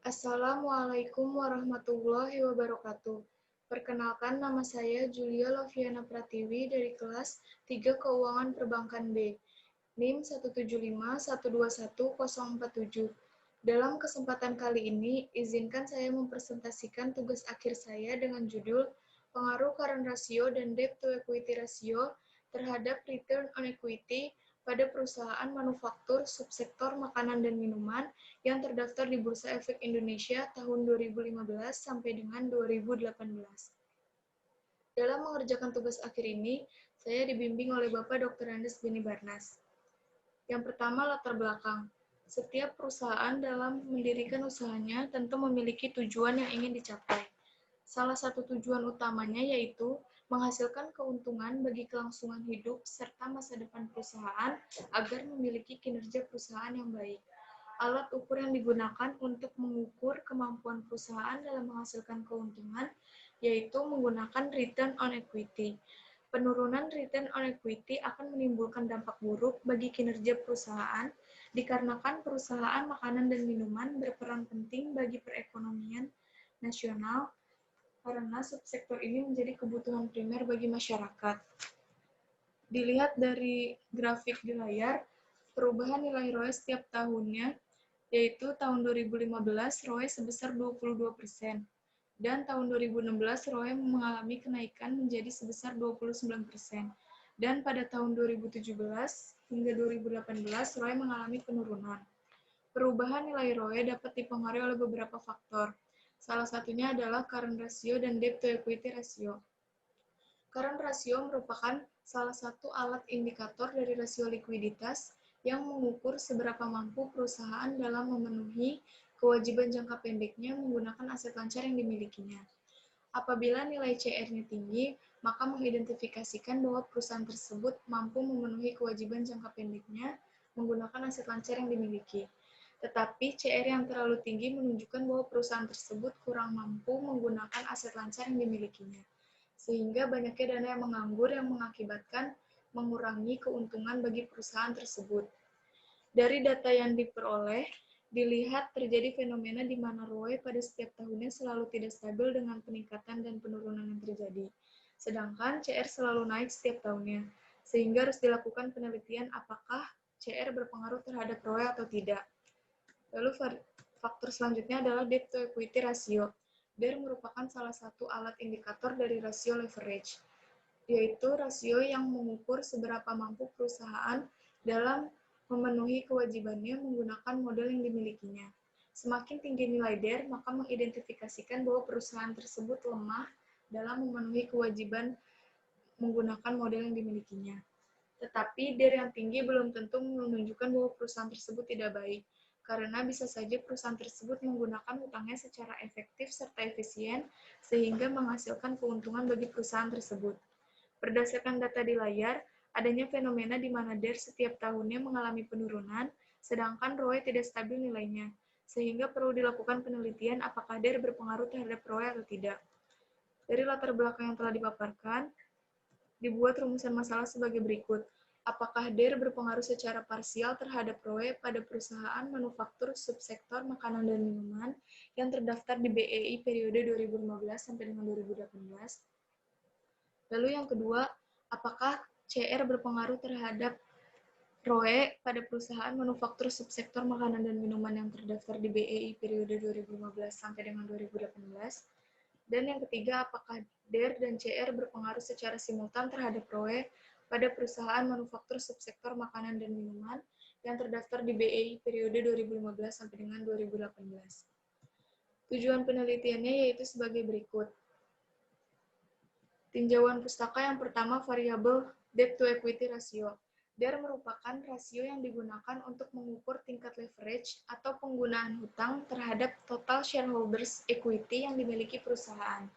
Assalamualaikum warahmatullahi wabarakatuh. Perkenalkan, nama saya Julia Loviana Pratiwi dari kelas 3 Keuangan Perbankan B, NIM 175121047. Dalam kesempatan kali ini, izinkan saya mempresentasikan tugas akhir saya dengan judul Pengaruh Current Ratio dan Debt to Equity Ratio terhadap Return on Equity pada perusahaan manufaktur subsektor makanan dan minuman yang terdaftar di Bursa Efek Indonesia tahun 2015 sampai dengan 2018. Dalam mengerjakan tugas akhir ini, saya dibimbing oleh Bapak Dr. Andes Beni Barnas. Yang pertama, latar belakang. Setiap perusahaan dalam mendirikan usahanya tentu memiliki tujuan yang ingin dicapai. Salah satu tujuan utamanya yaitu menghasilkan keuntungan bagi kelangsungan hidup serta masa depan perusahaan agar memiliki kinerja perusahaan yang baik. Alat ukur yang digunakan untuk mengukur kemampuan perusahaan dalam menghasilkan keuntungan yaitu menggunakan return on equity. Penurunan return on equity akan menimbulkan dampak buruk bagi kinerja perusahaan dikarenakan perusahaan makanan dan minuman berperan penting bagi perekonomian nasional karena subsektor ini menjadi kebutuhan primer bagi masyarakat. Dilihat dari grafik di layar, perubahan nilai ROE setiap tahunnya, yaitu tahun 2015 ROE sebesar 22%, dan tahun 2016 ROE mengalami kenaikan menjadi sebesar 29%, dan pada tahun 2017 hingga 2018 ROE mengalami penurunan. Perubahan nilai ROE dapat dipengaruhi oleh beberapa faktor. Salah satunya adalah current ratio dan debt to equity ratio. Current ratio merupakan salah satu alat indikator dari rasio likuiditas yang mengukur seberapa mampu perusahaan dalam memenuhi kewajiban jangka pendeknya menggunakan aset lancar yang dimilikinya. Apabila nilai CR-nya tinggi, maka mengidentifikasikan bahwa perusahaan tersebut mampu memenuhi kewajiban jangka pendeknya menggunakan aset lancar yang dimiliki. Tetapi CR yang terlalu tinggi menunjukkan bahwa perusahaan tersebut kurang mampu menggunakan aset lancar yang dimilikinya, sehingga banyaknya dana yang menganggur yang mengakibatkan mengurangi keuntungan bagi perusahaan tersebut. Dari data yang diperoleh, dilihat terjadi fenomena di mana ROE pada setiap tahunnya selalu tidak stabil dengan peningkatan dan penurunan yang terjadi. Sedangkan CR selalu naik setiap tahunnya, sehingga harus dilakukan penelitian apakah CR berpengaruh terhadap ROE atau tidak. Lalu faktor selanjutnya adalah debt to equity ratio. DER merupakan salah satu alat indikator dari rasio leverage, yaitu rasio yang mengukur seberapa mampu perusahaan dalam memenuhi kewajibannya menggunakan modal yang dimilikinya. Semakin tinggi nilai DER, maka mengidentifikasikan bahwa perusahaan tersebut lemah dalam memenuhi kewajiban menggunakan modal yang dimilikinya. Tetapi DER yang tinggi belum tentu menunjukkan bahwa perusahaan tersebut tidak baik, karena bisa saja perusahaan tersebut menggunakan utangnya secara efektif serta efisien, sehingga menghasilkan keuntungan bagi perusahaan tersebut. Berdasarkan data di layar, adanya fenomena di mana DER setiap tahunnya mengalami penurunan, sedangkan ROE tidak stabil nilainya, sehingga perlu dilakukan penelitian apakah DER berpengaruh terhadap ROE atau tidak. Dari latar belakang yang telah dipaparkan, dibuat rumusan masalah sebagai berikut. Apakah DER berpengaruh secara parsial terhadap ROE pada perusahaan manufaktur subsektor makanan dan minuman yang terdaftar di BEI periode 2015 sampai dengan 2018? Lalu yang kedua, apakah CR berpengaruh terhadap ROE pada perusahaan manufaktur subsektor makanan dan minuman yang terdaftar di BEI periode 2015 sampai dengan 2018? Dan yang ketiga, apakah DER dan CR berpengaruh secara simultan terhadap ROE pada perusahaan manufaktur subsektor makanan dan minuman yang terdaftar di BEI periode 2015 sampai dengan 2018. Tujuan penelitiannya yaitu sebagai berikut. Tinjauan pustaka yang pertama, variabel debt to equity ratio. DER merupakan rasio yang digunakan untuk mengukur tingkat leverage atau penggunaan hutang terhadap total shareholders equity yang dimiliki perusahaan.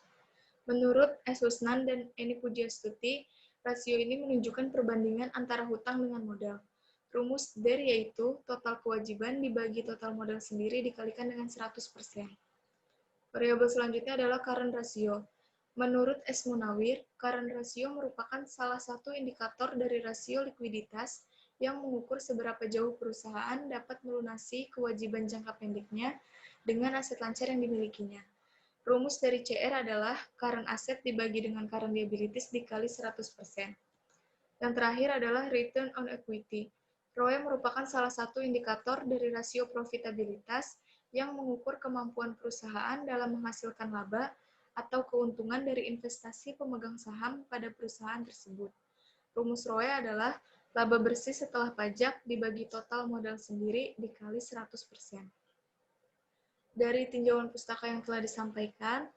Menurut S. Husnan dan Eni Pujiastuti, rasio ini menunjukkan perbandingan antara hutang dengan modal. Rumus DER yaitu total kewajiban dibagi total modal sendiri dikalikan dengan 100%. Variabel selanjutnya adalah current ratio. Menurut S. Munawir, current ratio merupakan salah satu indikator dari rasio likuiditas yang mengukur seberapa jauh perusahaan dapat melunasi kewajiban jangka pendeknya dengan aset lancar yang dimilikinya. Rumus dari CR adalah current asset dibagi dengan current liabilities dikali 100%. Yang terakhir adalah return on equity. ROE merupakan salah satu indikator dari rasio profitabilitas yang mengukur kemampuan perusahaan dalam menghasilkan laba atau keuntungan dari investasi pemegang saham pada perusahaan tersebut. Rumus ROE adalah laba bersih setelah pajak dibagi total modal sendiri dikali 100%. Dari tinjauan pustaka yang telah disampaikan,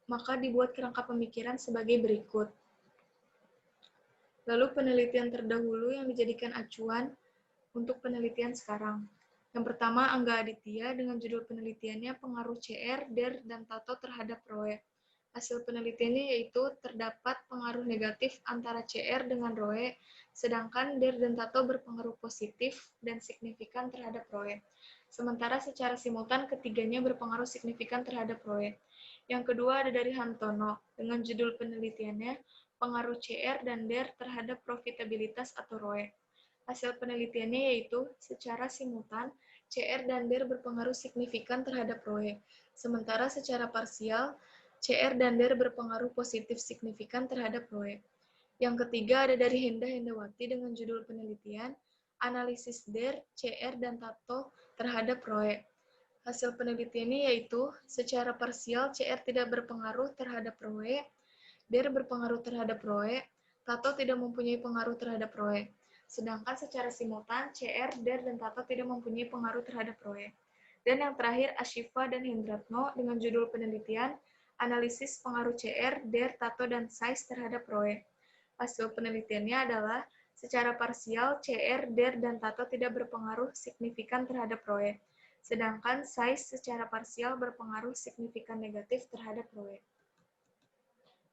maka dibuat kerangka pemikiran sebagai berikut. Lalu penelitian terdahulu yang dijadikan acuan untuk penelitian sekarang. Yang pertama, Angga Aditya dengan judul penelitiannya Pengaruh CR, DER, dan TATO terhadap ROE. Hasil penelitiannya yaitu terdapat pengaruh negatif antara CR dengan ROE, sedangkan DER dan TATO berpengaruh positif dan signifikan terhadap ROE. Sementara secara simultan ketiganya berpengaruh signifikan terhadap ROE. Yang kedua ada dari Hantono dengan judul penelitiannya Pengaruh CR dan DER terhadap profitabilitas atau ROE. Hasil penelitiannya yaitu secara simultan CR dan DER berpengaruh signifikan terhadap ROE, sementara secara parsial CR dan DER berpengaruh positif signifikan terhadap ROE. Yang ketiga ada dari Henda Hendawati dengan judul penelitian Analisis DER, CR, dan TATO terhadap ROE. Hasil penelitiannya yaitu secara parsial CR tidak berpengaruh terhadap ROE, DER berpengaruh terhadap ROE, TATO tidak mempunyai pengaruh terhadap ROE. Sedangkan secara simultan, CR, DER, dan TATO tidak mempunyai pengaruh terhadap ROE. Dan yang terakhir, Ashifa dan Hendratno dengan judul penelitian Analisis Pengaruh CR, DER, TATO, dan SAIS terhadap ROE. Hasil penelitiannya adalah secara parsial, CR, DER, dan TATO tidak berpengaruh signifikan terhadap ROE. Sedangkan SAIS secara parsial berpengaruh signifikan negatif terhadap ROE.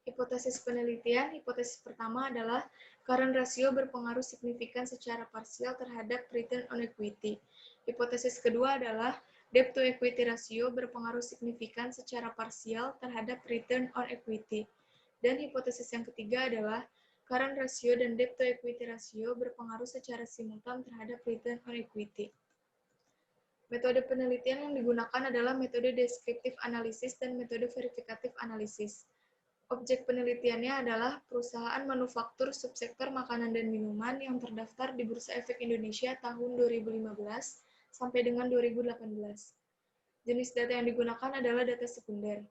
Hipotesis penelitian, hipotesis pertama adalah current ratio berpengaruh signifikan secara parsial terhadap return on equity. Hipotesis kedua adalah debt to equity ratio berpengaruh signifikan secara parsial terhadap return on equity. Dan hipotesis yang ketiga adalah current ratio dan debt to equity ratio berpengaruh secara simultan terhadap return on equity. Metode penelitian yang digunakan adalah metode descriptive analysis dan metode verifikatif analysis. Objek penelitiannya adalah perusahaan manufaktur subsektor makanan dan minuman yang terdaftar di Bursa Efek Indonesia tahun 2015 sampai dengan 2018. Jenis data yang digunakan adalah data sekunder.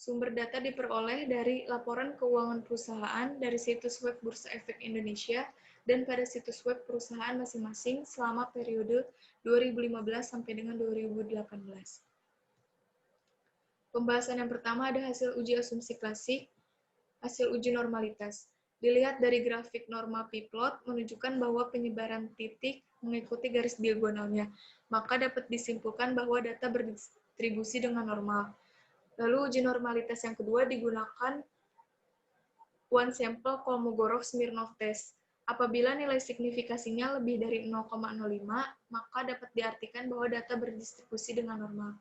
Sumber data diperoleh dari laporan keuangan perusahaan dari situs web Bursa Efek Indonesia dan pada situs web perusahaan masing-masing selama periode 2015 sampai dengan 2018. Pembahasan yang pertama ada hasil uji asumsi klasik, hasil uji normalitas. Dilihat dari grafik norma p-plot menunjukkan bahwa penyebaran titik mengikuti garis diagonalnya, maka dapat disimpulkan bahwa data berdistribusi dengan normal. Lalu uji normalitas yang kedua digunakan one sample Kolmogorov-Smirnov test. Apabila nilai signifikasinya lebih dari 0,05, maka dapat diartikan bahwa data berdistribusi dengan normal.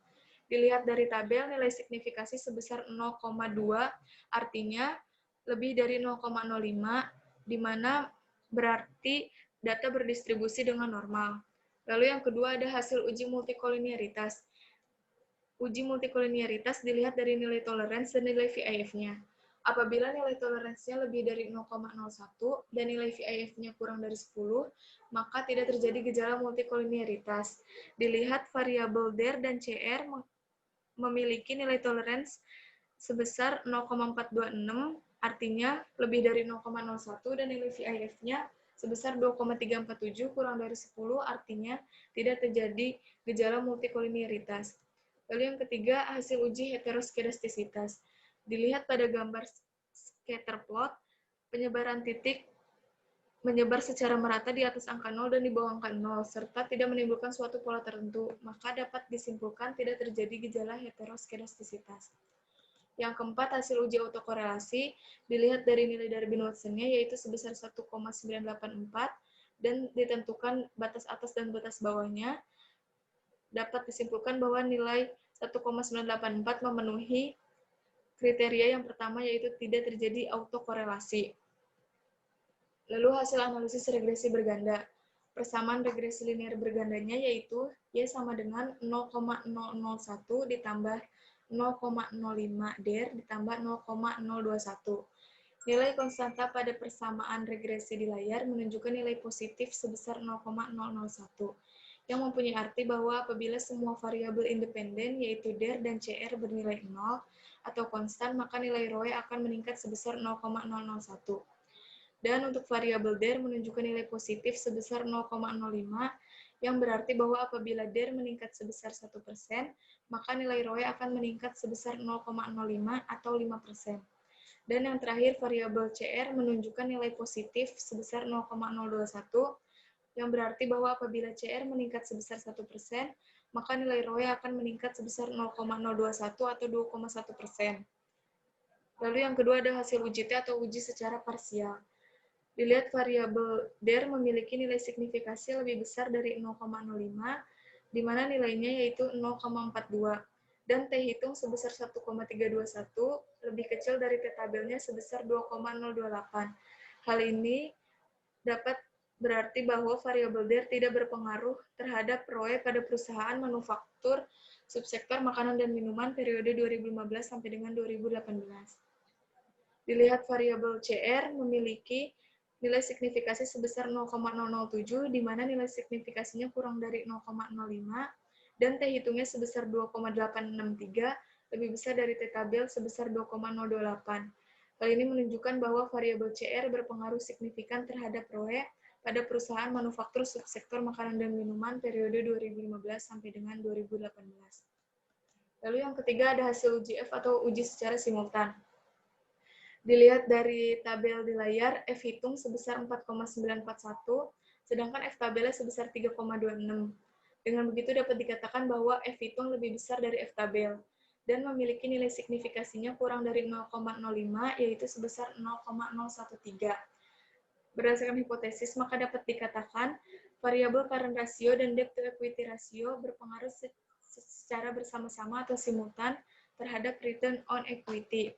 Dilihat dari tabel, nilai signifikasi sebesar 0,2, artinya lebih dari 0,05, di mana berarti data berdistribusi dengan normal. Lalu yang kedua ada hasil uji multikolinearitas. Uji multikolinearitas dilihat dari nilai toleransi dan nilai VIF-nya. Apabila nilai toleransinya lebih dari 0,01 dan nilai VIF-nya kurang dari 10, maka tidak terjadi gejala multikolinearitas. Dilihat variabel DER dan CR memiliki nilai toleransi sebesar 0,426, artinya lebih dari 0,01 dan nilai VIF-nya sebesar 2,347 kurang dari 10, artinya tidak terjadi gejala multikolinearitas. Lalu yang ketiga, hasil uji heteroskedastisitas. Dilihat pada gambar scatter plot, penyebaran titik menyebar secara merata di atas angka 0 dan di bawah angka 0, serta tidak menimbulkan suatu pola tertentu, maka dapat disimpulkan tidak terjadi gejala heteroskedastisitas. Yang keempat, hasil uji autokorelasi dilihat dari nilai Darwin-Watson-nya, yaitu sebesar 1,984, dan ditentukan batas atas dan batas bawahnya. Dapat disimpulkan bahwa nilai 1,984 memenuhi kriteria yang pertama, yaitu tidak terjadi autokorelasi. Lalu hasil analisis regresi berganda. persamaan regresi linear bergandanya, yaitu Y sama dengan 0,001 ditambah 0,05 der ditambah 0,021. Nilai konstanta pada persamaan regresi di layar menunjukkan nilai positif sebesar 0,001, yang mempunyai arti bahwa apabila semua variabel independen, yaitu der dan CR bernilai 0 atau konstan, maka nilai ROE akan meningkat sebesar 0,001. Dan untuk variabel der menunjukkan nilai positif sebesar 0,05, yang berarti bahwa apabila der meningkat sebesar 1%, maka nilai ROE akan meningkat sebesar 0,05 atau 5%. Dan yang terakhir, variabel CR menunjukkan nilai positif sebesar 0,021, yang berarti bahwa apabila CR meningkat sebesar 1%, maka nilai ROE akan meningkat sebesar 0,021 atau 2,1%. Lalu yang kedua ada hasil uji T atau uji secara parsial. Dilihat variabel der memiliki nilai signifikasi lebih besar dari 0,05, di mana nilainya yaitu 0,42, dan T hitung sebesar 1,321 lebih kecil dari T tabelnya sebesar 2,028. Hal ini dapat berarti bahwa variabel der tidak berpengaruh terhadap ROE pada perusahaan manufaktur subsektor makanan dan minuman periode 2015 sampai dengan 2018. Dilihat variabel CR memiliki nilai signifikasi sebesar 0,007, di mana nilai signifikasinya kurang dari 0,05, dan T hitungnya sebesar 2,863, lebih besar dari T tabel sebesar 2,028. Hal ini menunjukkan bahwa variabel CR berpengaruh signifikan terhadap ROE pada perusahaan manufaktur subsektor makanan dan minuman periode 2015 sampai dengan 2018. Lalu yang ketiga ada hasil uji F atau uji secara simultan. Dilihat dari tabel di layar, F hitung sebesar 4,941, sedangkan F tabelnya sebesar 3,26. Dengan begitu dapat dikatakan bahwa F hitung lebih besar dari F tabel, dan memiliki nilai signifikasinya kurang dari 0,05, yaitu sebesar 0,013. Berdasarkan hipotesis, maka dapat dikatakan variabel current ratio dan debt to equity ratio berpengaruh secara bersama-sama atau simultan terhadap return on equity.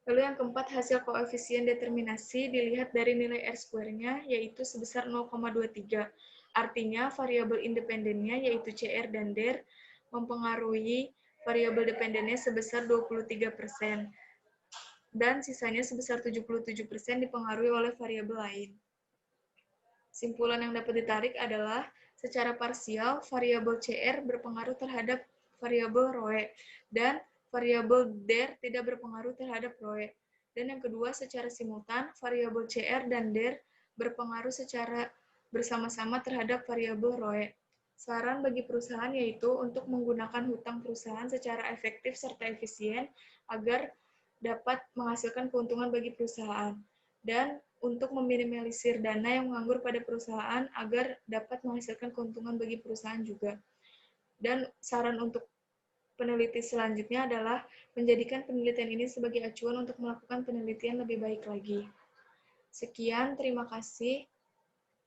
Lalu yang keempat, hasil koefisien determinasi dilihat dari nilai R-square-nya, yaitu sebesar 0,23. Artinya, variabel independennya, yaitu CR dan DER, mempengaruhi variabel dependennya sebesar 23%, dan sisanya sebesar 77% dipengaruhi oleh variabel lain. Simpulan yang dapat ditarik adalah, secara parsial, variabel CR berpengaruh terhadap variabel ROE, dan variabel DER tidak berpengaruh terhadap ROE. Dan yang kedua, secara simultan, variabel CR dan DER berpengaruh secara bersama-sama terhadap variabel ROE. Saran bagi perusahaan yaitu untuk menggunakan hutang perusahaan secara efektif serta efisien agar dapat menghasilkan keuntungan bagi perusahaan. Dan untuk meminimalisir dana yang menganggur pada perusahaan agar dapat menghasilkan keuntungan bagi perusahaan juga. Dan saran untuk peneliti selanjutnya adalah menjadikan penelitian ini sebagai acuan untuk melakukan penelitian lebih baik lagi. Sekian, terima kasih.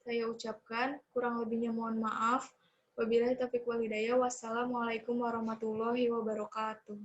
Saya ucapkan, kurang lebihnya mohon maaf. Wabillahi taufiq wal hidayah. Wassalamualaikum warahmatullahi wabarakatuh.